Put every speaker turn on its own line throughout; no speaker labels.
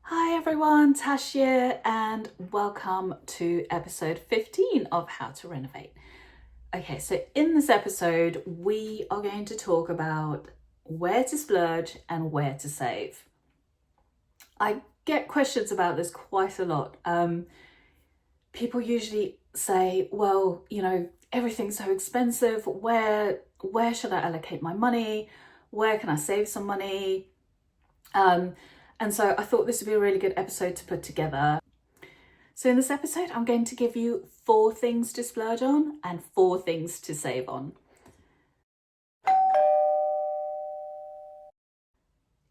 Hi everyone, Tash here, and welcome to episode 15 of How to Renovate. Okay, so in this episode, we are going to talk about where to splurge and where to save. I get questions about this quite a lot. People usually say, well, everything's so expensive. Where should I allocate my money? Where can I save some money? And so I thought this would be a really good episode to put together. So in this episode, I'm going to give you 4 things to splurge on and 4 things to save on.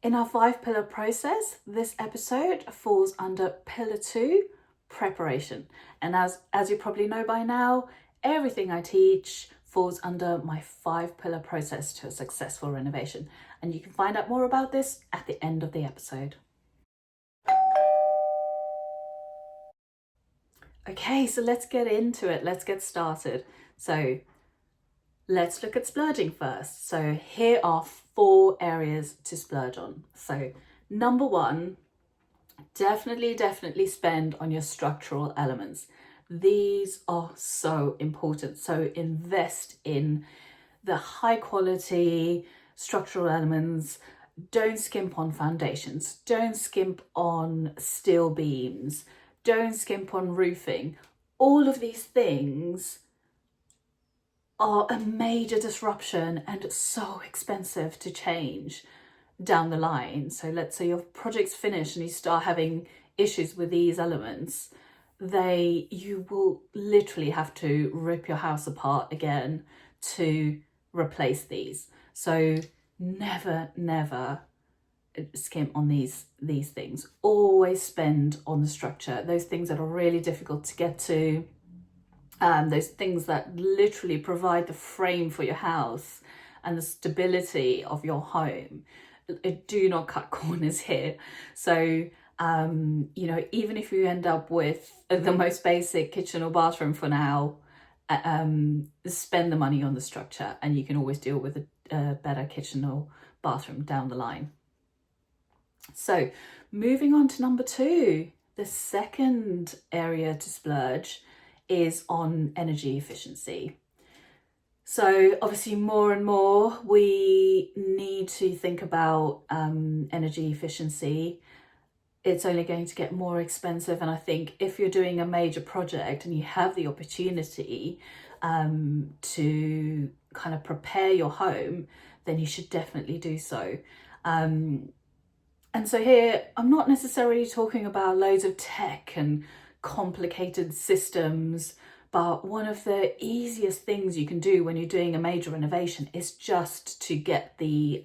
In our 5-pillar process, this episode falls under pillar 2, preparation. And as you probably know by now, everything I teach falls under my 5-pillar process to a successful renovation. And you can find out more about this at the end of the episode. Okay, so let's get into it. Let's get started. So let's look at splurging first. So here are 4 areas to splurge on. So number 1, definitely spend on your structural elements. These are so important. So invest in the high quality structural elements. Don't skimp on foundations. Don't skimp on steel beams. Don't skimp on roofing. All of these things are a major disruption and so expensive to change down the line. So let's say your project's finished and you start having issues with these elements, you will literally have to rip your house apart again to replace these. So never skimp on these things. Always spend on the structure, those things that are really difficult to get to, those things that literally provide the frame for your house and the stability of your home. Do not cut corners here. So even if you end up with the most basic kitchen or bathroom for now, spend the money on the structure, and you can always deal with a better kitchen or bathroom down the line. So moving on to number 2, the second area to splurge is on energy efficiency. So obviously more and more we need to think about energy efficiency. It's only going to get more expensive, and I think if you're doing a major project and you have the opportunity to kind of prepare your home, then you should definitely do so. And so here, I'm not necessarily talking about loads of tech and complicated systems, but one of the easiest things you can do when you're doing a major renovation is just to get the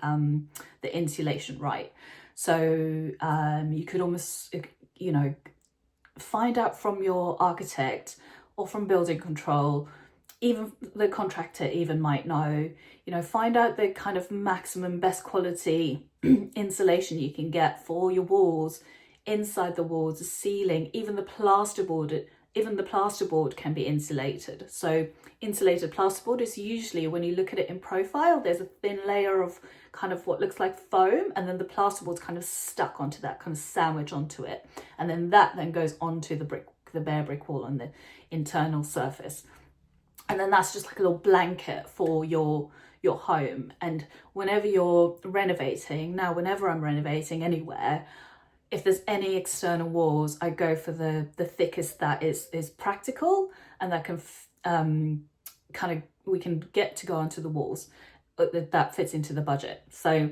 insulation right. So you could almost, find out from your architect or from building control, even the contractor even might know, find out the kind of maximum best quality insulation you can get for your walls, inside the walls, the ceiling, even the plasterboard. Even the plasterboard can be insulated. So insulated plasterboard is usually, when you look at it in profile, there's a thin layer of kind of what looks like foam, and then the plasterboard's kind of stuck onto that, kind of sandwich onto it, and then that goes onto the bare brick wall on the internal surface. And then that's just like a little blanket for your home. And whenever you're renovating, now whenever I'm renovating anywhere, if there's any external walls, I go for the thickest that is practical and that can we can get to go onto the walls, but that fits into the budget. So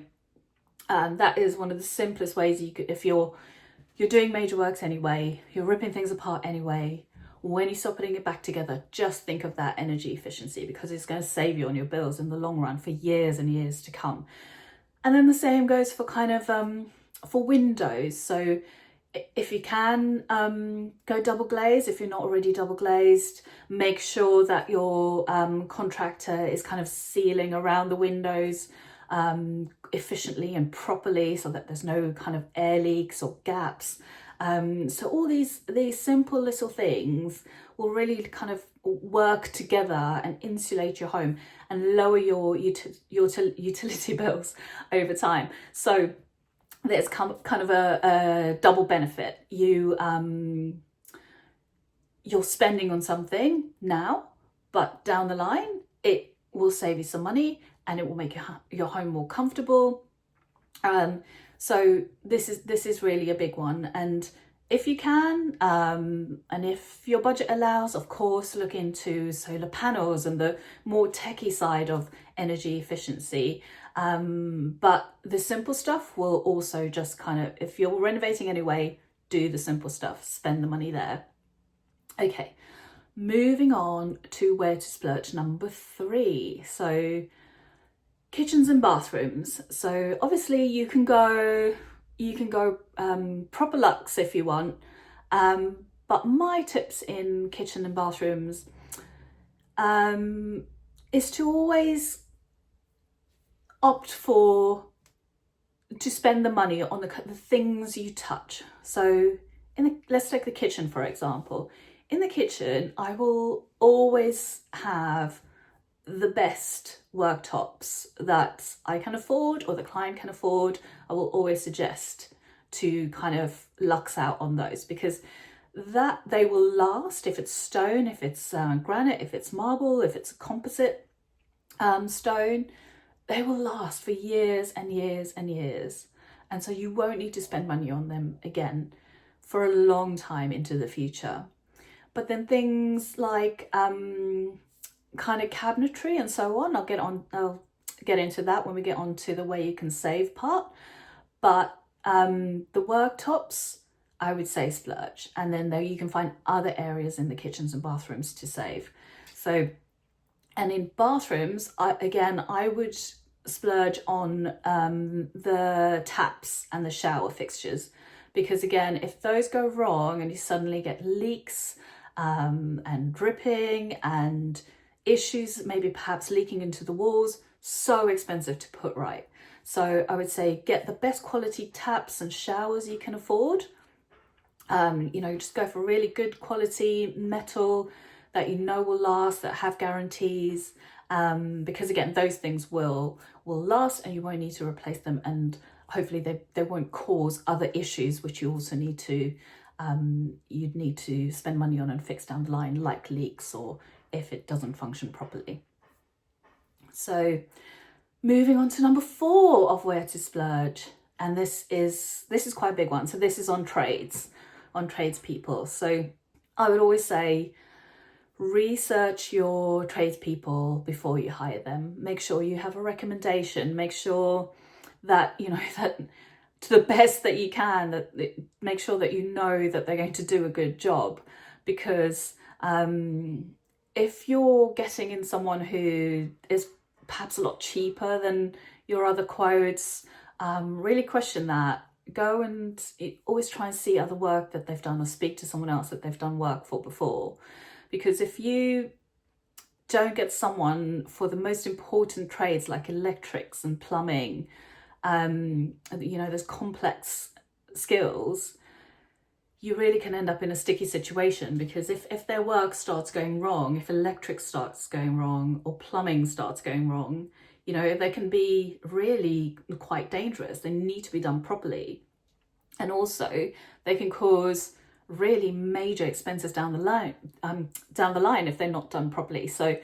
that is one of the simplest ways you could, if you're doing major works anyway, you're ripping things apart anyway, when you start putting it back together, just think of that energy efficiency, because it's going to save you on your bills in the long run for years and years to come. And then the same goes for kind of for windows. So if you can, go double glazed. If you're not already double glazed, make sure that your contractor is kind of sealing around the windows efficiently and properly, so that there's no kind of air leaks or gaps. So all these simple little things will really kind of work together and insulate your home and lower your utility bills over time. So there's kind of a double benefit. You're spending on something now, but down the line it will save you some money and it will make your home more comfortable. So this is really a big one, and if you can, and if your budget allows, of course, look into solar panels and the more techie side of energy efficiency. But the simple stuff will also just kind of, if you're renovating anyway, do the simple stuff, spend the money there. Okay, moving on to where to splurge, number 3. So kitchens and bathrooms. So obviously you can go proper luxe if you want, but my tips in kitchen and bathrooms is to always opt to spend the money on the things you touch. So let's take the kitchen for example. In the kitchen, I will always have the best worktops that I can afford or the client can afford. I will always suggest to kind of luxe out on those, because that they will last. If it's stone, if it's granite, if it's marble, if it's a composite stone, they will last for years and years and years. And so you won't need to spend money on them again for a long time into the future. But then things like kind of cabinetry and so on, I'll get into that when we get on to the way you can save part. But the worktops, I would say splurge, and then there you can find other areas in the kitchens and bathrooms to save. So, and in bathrooms, I would splurge on the taps and the shower fixtures, because again, if those go wrong and you suddenly get leaks and dripping and issues, maybe perhaps leaking into the walls, so expensive to put right. So I would say get the best quality taps and showers you can afford. Just go for really good quality metal that you know will last, that have guarantees, because again, those things will last and you won't need to replace them, and hopefully they won't cause other issues which you also need to you'd need to spend money on and fix down the line, like leaks or if it doesn't function properly. So moving on to number 4 of where to splurge, and this is quite a big one. So this is on tradespeople. So I would always say research your tradespeople before you hire them. Make sure you have a recommendation. Make sure that that to the best that you can, make sure that you know that they're going to do a good job, because if you're getting in someone who is perhaps a lot cheaper than your other quotes, really question that. Go and always try and see other work that they've done, or speak to someone else that they've done work for before. Because if you don't get someone for the most important trades like electrics and plumbing, those complex skills, you really can end up in a sticky situation, because if their work starts going wrong, if electric starts going wrong or plumbing starts going wrong, they can be really quite dangerous. They need to be done properly. And also they can cause really major expenses down the line if they're not done properly. So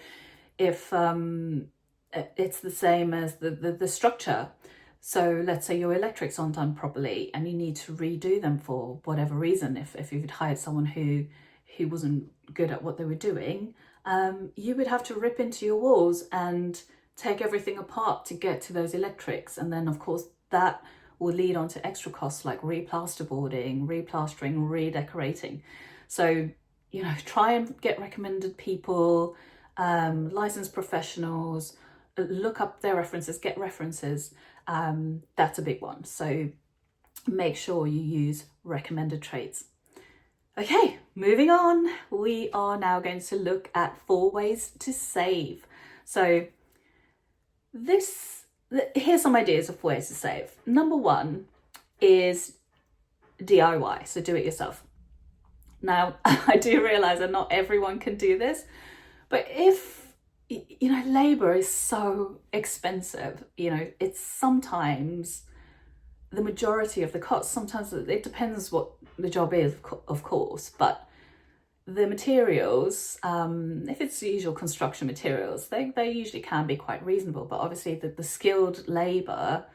if it's the same as the structure. So let's say your electrics aren't done properly and you need to redo them for whatever reason. If you'd hired someone who wasn't good at what they were doing, you would have to rip into your walls and take everything apart to get to those electrics. And then of course that will lead on to extra costs like replasterboarding, replastering, redecorating. So, try and get recommended people, licensed professionals, look up their references, get references. That's a big one. So make sure you use recommended trades. Okay, moving on. We are now going to look at 4 ways to save. So here's some ideas of ways to save. Number 1 is DIY, so do it yourself. Now, I do realize that not everyone can do this, but if labor is so expensive, it's sometimes the majority of the cost, sometimes it depends what the job is, of course, but the materials, if it's the usual construction materials, they usually can be quite reasonable, but obviously the skilled labour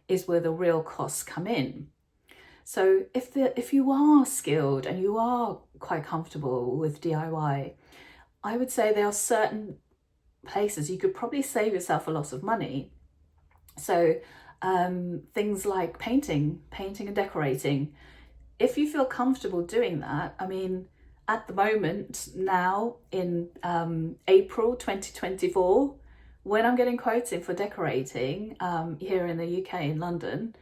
is where the real costs come in. So if you are skilled and you are quite comfortable with DIY, I would say there are certain places you could probably save yourself a lot of money. So things like painting and decorating. If you feel comfortable doing that, I mean, at the moment now in April 2024, when I'm getting quotes in for decorating here in the UK in London,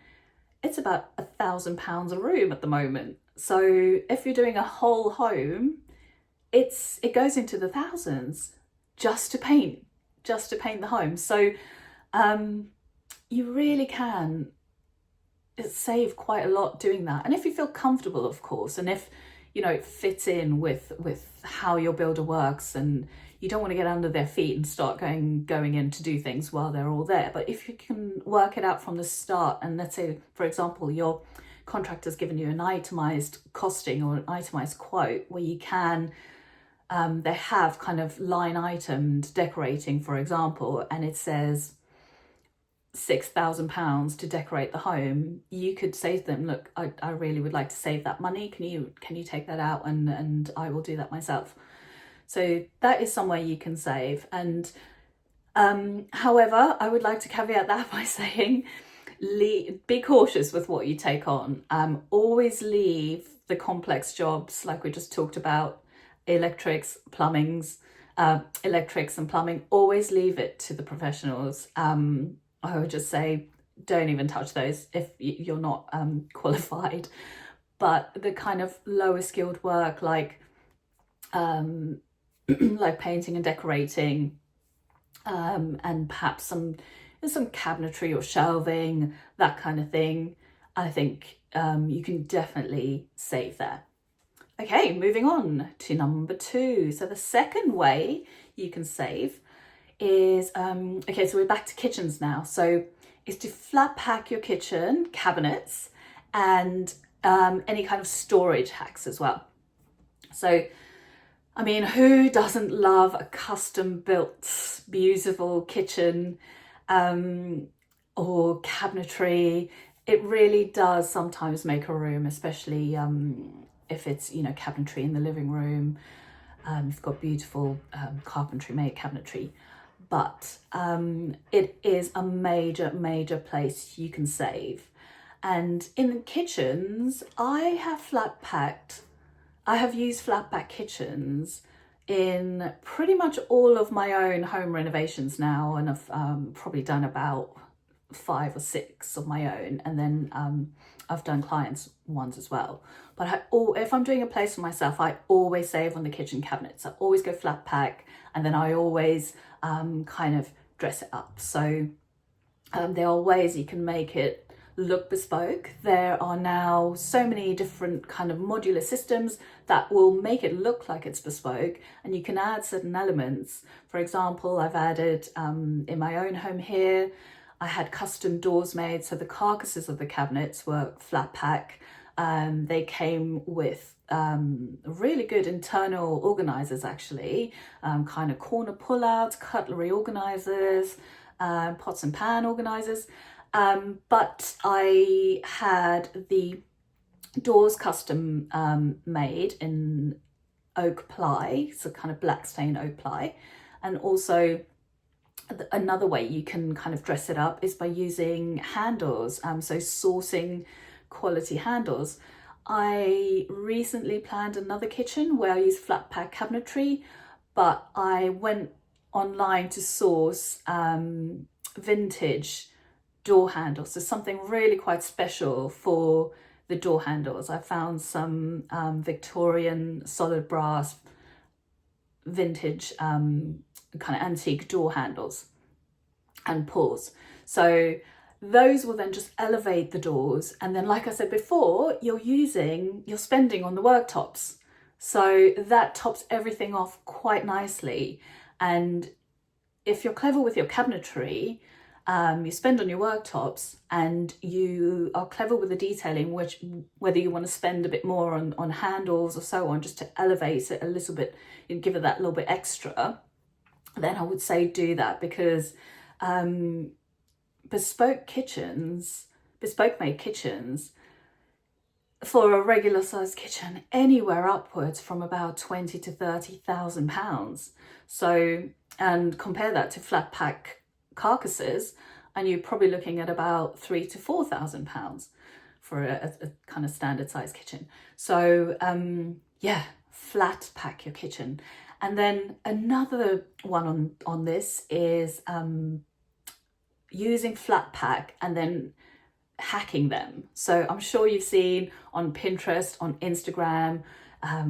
it's about £1,000 a room at the moment. So if you're doing a whole home, it goes into the thousands just to paint the home. So you really can save quite a lot doing that. And if you feel comfortable, of course, and if it fits in with how your builder works, and you don't want to get under their feet and start going in to do things while they're all there. But if you can work it out from the start, and let's say, for example, your contractor's given you an itemized costing or an itemized quote where you can, they have kind of line itemed decorating, for example, and it says £6,000 to decorate the home, you could say to them, look, I really would like to save that money. Can you take that out and I will do that myself. So that is somewhere you can save. And however, I would like to caveat that by saying, be cautious with what you take on. Always leave the complex jobs, like we just talked about, electrics and plumbing, always leave it to the professionals. I would just say, don't even touch those if you're not qualified. But the kind of lower skilled work, like like painting and decorating, and perhaps some cabinetry or shelving, that kind of thing, I think you can definitely save there. Okay, moving on to number 2. So the second way you can save is, okay, so we're back to kitchens now. So is to flat pack your kitchen cabinets and any kind of storage hacks as well. So, I mean, who doesn't love a custom built, beautiful kitchen or cabinetry? It really does sometimes make a room, especially if it's, cabinetry in the living room. It's got beautiful carpentry made cabinetry. But it is a major place you can save. And in the kitchens, I have used flat pack kitchens in pretty much all of my own home renovations now, and I've probably done about 5 or 6 of my own, and then I've done clients' ones as well. But if I'm doing a place for myself, I always save on the kitchen cabinets. I always go flat pack, and then I always kind of dress it up. So there are ways you can make it look bespoke. There are now so many different kind of modular systems that will make it look like it's bespoke, and you can add certain elements. For example, I've added in my own home here, I had custom doors made, so the carcasses of the cabinets were flat pack. They came with really good internal organisers, actually, kind of corner pullouts, cutlery organisers, pots and pan organisers. But I had the doors custom made in oak ply, so kind of black stain oak ply. And also another way you can kind of dress it up is by using handles, so sourcing quality handles. I recently planned another kitchen where I used flat pack cabinetry, but I went online to source vintage door handles, so something really quite special for the door handles. I found some Victorian solid brass vintage kind of antique door handles and pulls. So those will then just elevate the doors, and then, like I said before, you're spending on the worktops, so that tops everything off quite nicely. And if you're clever with your cabinetry, you spend on your worktops, and you are clever with the detailing, which whether you want to spend a bit more on handles or so on, just to elevate it a little bit and give it that little bit extra, then I would say do that, because bespoke made kitchens, for a regular sized kitchen, anywhere upwards from about 20 to 30,000 pounds. So, and compare that to flat pack carcasses, and you're probably looking at about 3 to 4,000 pounds for a kind of standard size kitchen. So yeah, flat pack your kitchen. And then another one on this is using flat pack and then hacking them. So I'm sure you've seen on Pinterest, on Instagram,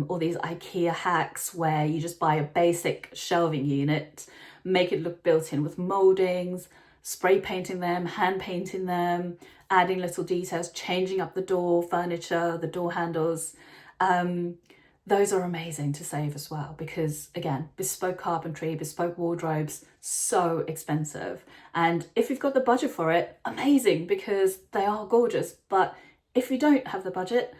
all these IKEA hacks where you just buy a basic shelving unit, make it look built in with moldings, spray painting them, hand painting them, adding little details, changing up the door furniture, the door handles. Those are amazing to save as well, because again, bespoke carpentry, bespoke wardrobes, so expensive. And if you've got the budget for it, amazing, because they are gorgeous. But if you don't have the budget,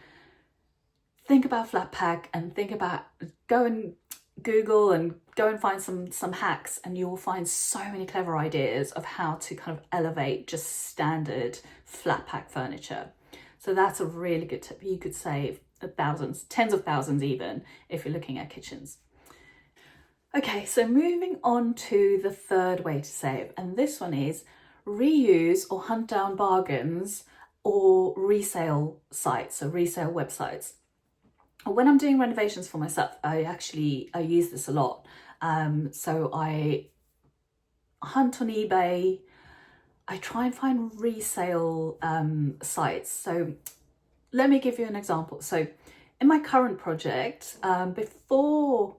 think about flat pack and think about, go and Google and go and find some hacks, and you will find so many clever ideas of how to kind of elevate just standard flat pack furniture. So that's a really good tip. You could save thousands, tens of thousands even, if you're looking at kitchens. Okay, so moving on to the third way to save, and this one is reuse or hunt down bargains or resale sites, so resale websites. When I'm doing renovations for myself, I use this a lot. So I hunt on eBay. I try and find resale sites. So let me give you an example. So in my current project, before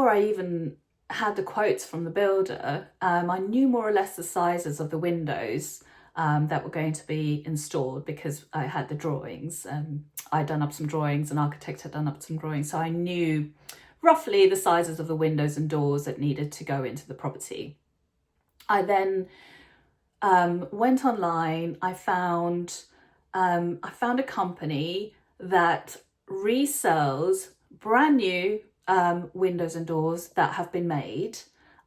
I even had the quotes from the builder, I knew more or less the sizes of the windows that were going to be installed, because I had the drawings. I'd done up some drawings, an architect had done up some drawings, so I knew roughly the sizes of the windows and doors that needed to go into the property. I then went online. I found a company that resells brand new windows and doors that have been made,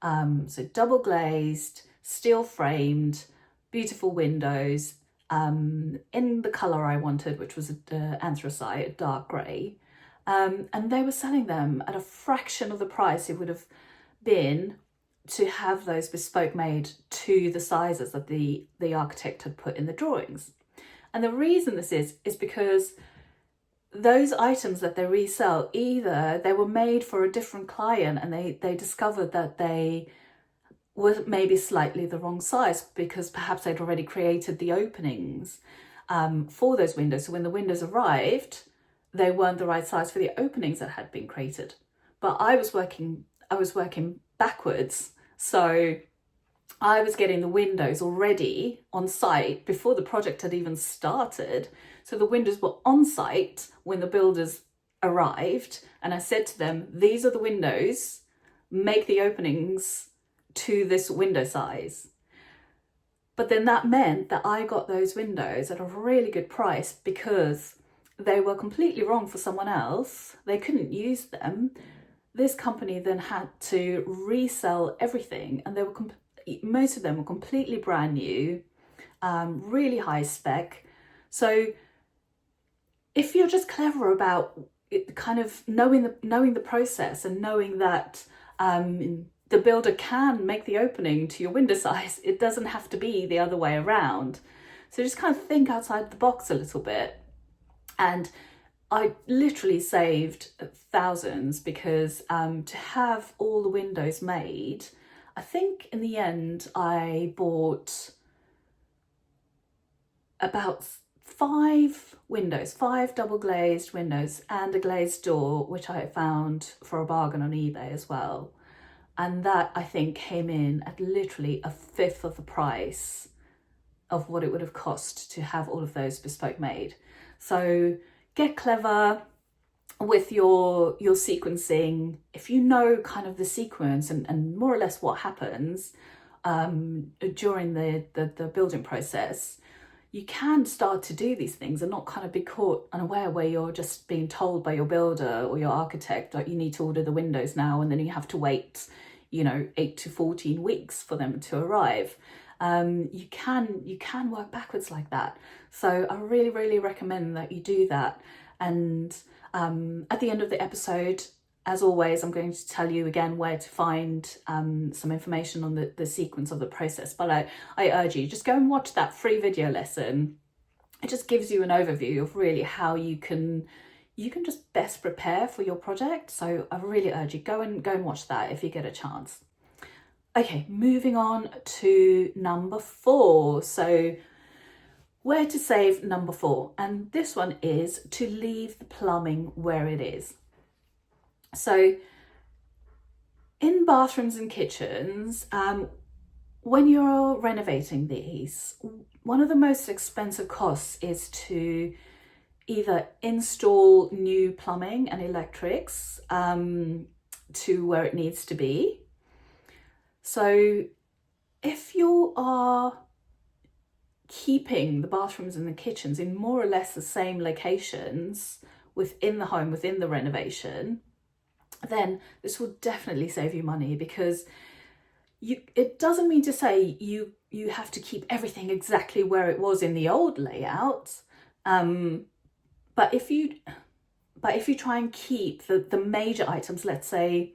so double glazed, steel framed, beautiful windows in the colour I wanted, which was anthracite, dark grey, and they were selling them at a fraction of the price it would have been to have those bespoke made to the sizes that the architect had put in the drawings. And the reason this is because those items that they resell, either they were made for a different client and they discovered that they were maybe slightly the wrong size, because perhaps they'd already created the openings for those windows. So when the windows arrived, they weren't the right size for the openings that had been created. But I was working backwards. So I was getting the windows already on site before the project had even started. So the windows were on site when the builders arrived, and I said to them, these are the windows, make the openings to this window size. But then that meant that I got those windows at a really good price, because they were completely wrong for someone else. They couldn't use them. This company then had to resell everything, and they were most of them were completely brand new, really high spec. So if you're just clever about it, kind of knowing the process and knowing that the builder can make the opening to your window size, it doesn't have to be the other way around. So just kind of think outside the box a little bit. And I literally saved thousands, because to have all the windows made, I think in the end I bought about 5 windows, 5 double glazed windows and a glazed door, which I found for a bargain on eBay as well. And that, I think, came in at literally a fifth of the price of what it would have cost to have all of those bespoke made. So get clever with your sequencing. If you know kind of the sequence and more or less what happens, during the building process, you can start to do these things and not kind of be caught unaware where you're just being told by your builder or your architect that you need to order the windows now, and then you have to wait, 8 to 14 weeks for them to arrive. You can work backwards like that. So I really, really recommend that you do that. And at the end of the episode, as always, I'm going to tell you again where to find some information on the sequence of the process. But I urge you, just go and watch that free video lesson. It just gives you an overview of really how you can just best prepare for your project. So I really urge you, go and watch that if you get a chance. Okay, moving on to number 4. So where to save, number 4. And this one is to leave the plumbing where it is. So in bathrooms and kitchens, when you're renovating these, one of the most expensive costs is to either install new plumbing and electrics to where it needs to be. So if you are keeping the bathrooms and the kitchens in more or less the same locations within the home, within the renovation, then this will definitely save you money, because it doesn't mean to say you have to keep everything exactly where it was in the old layout. But if you try and keep the major items, let's say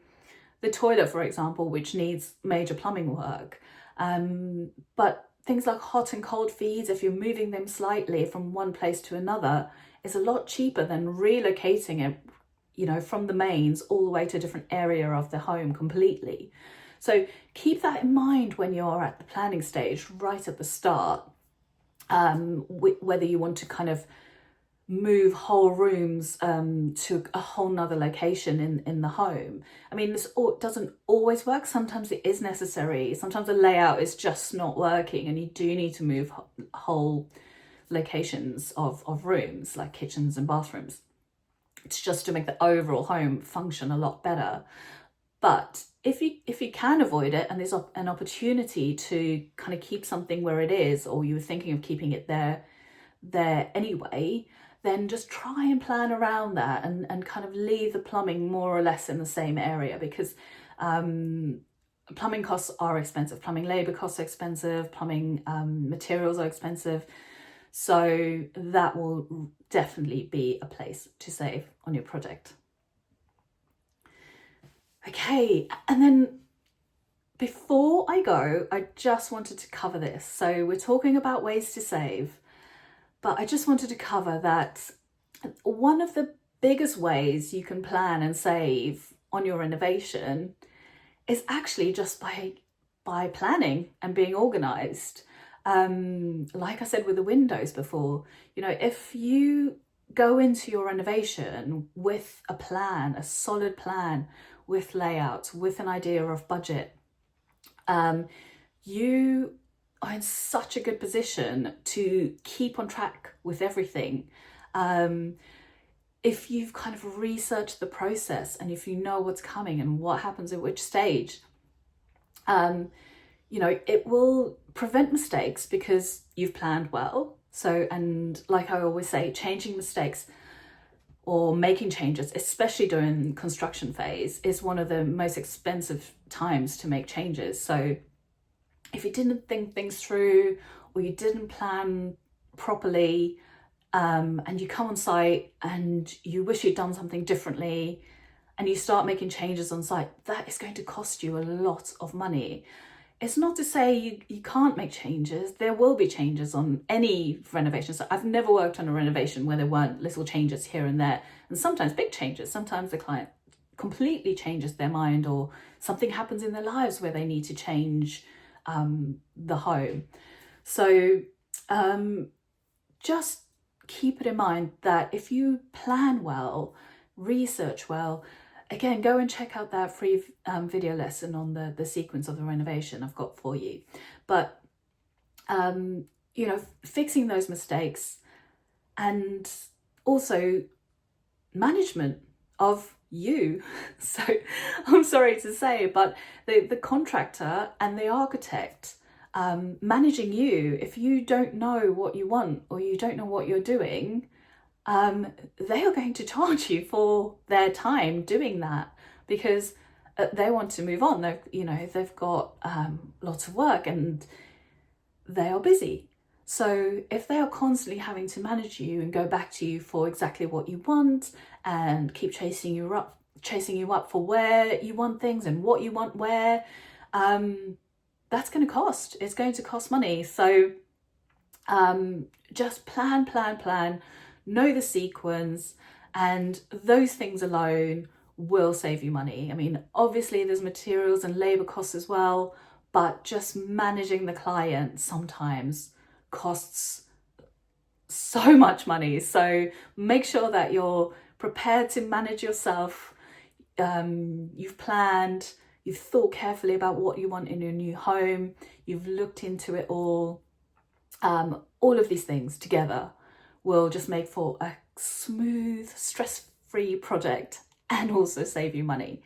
the toilet, for example, which needs major plumbing work, but things like hot and cold feeds, if you're moving them slightly from one place to another, is a lot cheaper than relocating it, from the mains all the way to a different area of the home completely. So keep that in mind when you're at the planning stage, right at the start, whether you want to kind of move whole rooms to a whole nother location in the home. I mean, this doesn't always work. Sometimes it is necessary. Sometimes the layout is just not working and you do need to move whole locations of rooms, like kitchens and bathrooms. It's just to make the overall home function a lot better. But if you can avoid it, and there's an opportunity to kind of keep something where it is, or you were thinking of keeping it there anyway, then just try and plan around that and kind of leave the plumbing more or less in the same area, because plumbing costs are expensive. Plumbing labor costs are expensive. Plumbing materials are expensive. So that will definitely be a place to save on your project. Okay, and then before I go, I just wanted to cover this. So we're talking about ways to save, but I just wanted to cover that one of the biggest ways you can plan and save on your renovation is actually just by planning and being organized. Like I said with the windows before, if you go into your renovation with a plan, a solid plan, with layouts, with an idea of budget, you are in such a good position to keep on track with everything. If you've kind of researched the process and if you know what's coming and what happens at which stage, it will prevent mistakes because you've planned well. So, and like I always say, changing mistakes or making changes, especially during construction phase, is one of the most expensive times to make changes. So if you didn't think things through, or you didn't plan properly, and you come on site and you wish you'd done something differently, and you start making changes on site, that is going to cost you a lot of money. It's not to say you can't make changes. There will be changes on any renovation. So I've never worked on a renovation where there weren't little changes here and there, and sometimes big changes. Sometimes the client completely changes their mind, or something happens in their lives where they need to change the home. So just keep it in mind that if you plan well, research well, again, go and check out that free video lesson on the sequence of the renovation I've got for you. But, fixing those mistakes, and also management of you. So I'm sorry to say, but the contractor and the architect managing you, if you don't know what you want or you don't know what you're doing, they are going to charge you for their time doing that, because they want to move on. They've got lots of work and they are busy. So if they are constantly having to manage you and go back to you for exactly what you want and keep chasing you up for where you want things and what you want where, that's going to cost. It's going to cost money. So just plan, know the sequence, and those things alone will save you money. I mean, obviously there's materials and labor costs as well, but just managing the client sometimes costs so much money. So make sure that you're prepared to manage yourself. You've planned, you've thought carefully about what you want in your new home, you've looked into it all. All of these things together will just make for a smooth, stress-free project and also save you money.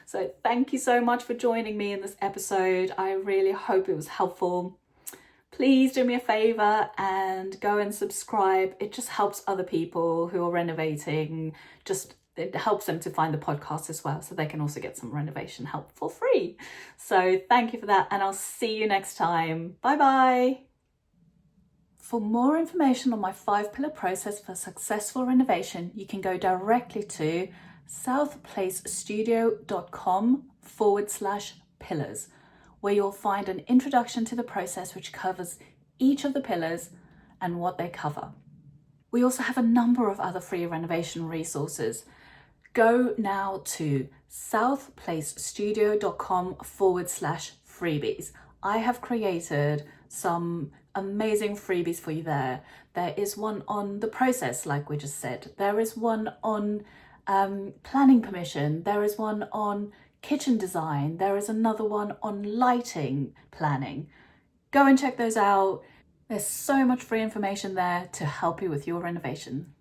So thank you so much for joining me in this episode. I really hope it was helpful. Please do me a favor and go and subscribe. It just helps other people who are renovating. It helps them to find the podcast as well, so they can also get some renovation help for free. So thank you for that, and I'll see you next time. Bye bye. For more information on my 5-pillar process for successful renovation, you can go directly to southplacestudio.com/pillars, where you'll find an introduction to the process which covers each of the pillars and what they cover. We also have a number of other free renovation resources. Go now to southplacestudio.com/freebies. I have created some amazing freebies for you there. There is one on the process, like we just said. There is one on planning permission. There is one on kitchen design. There is another one on lighting planning. Go and check those out. There's so much free information there to help you with your renovation.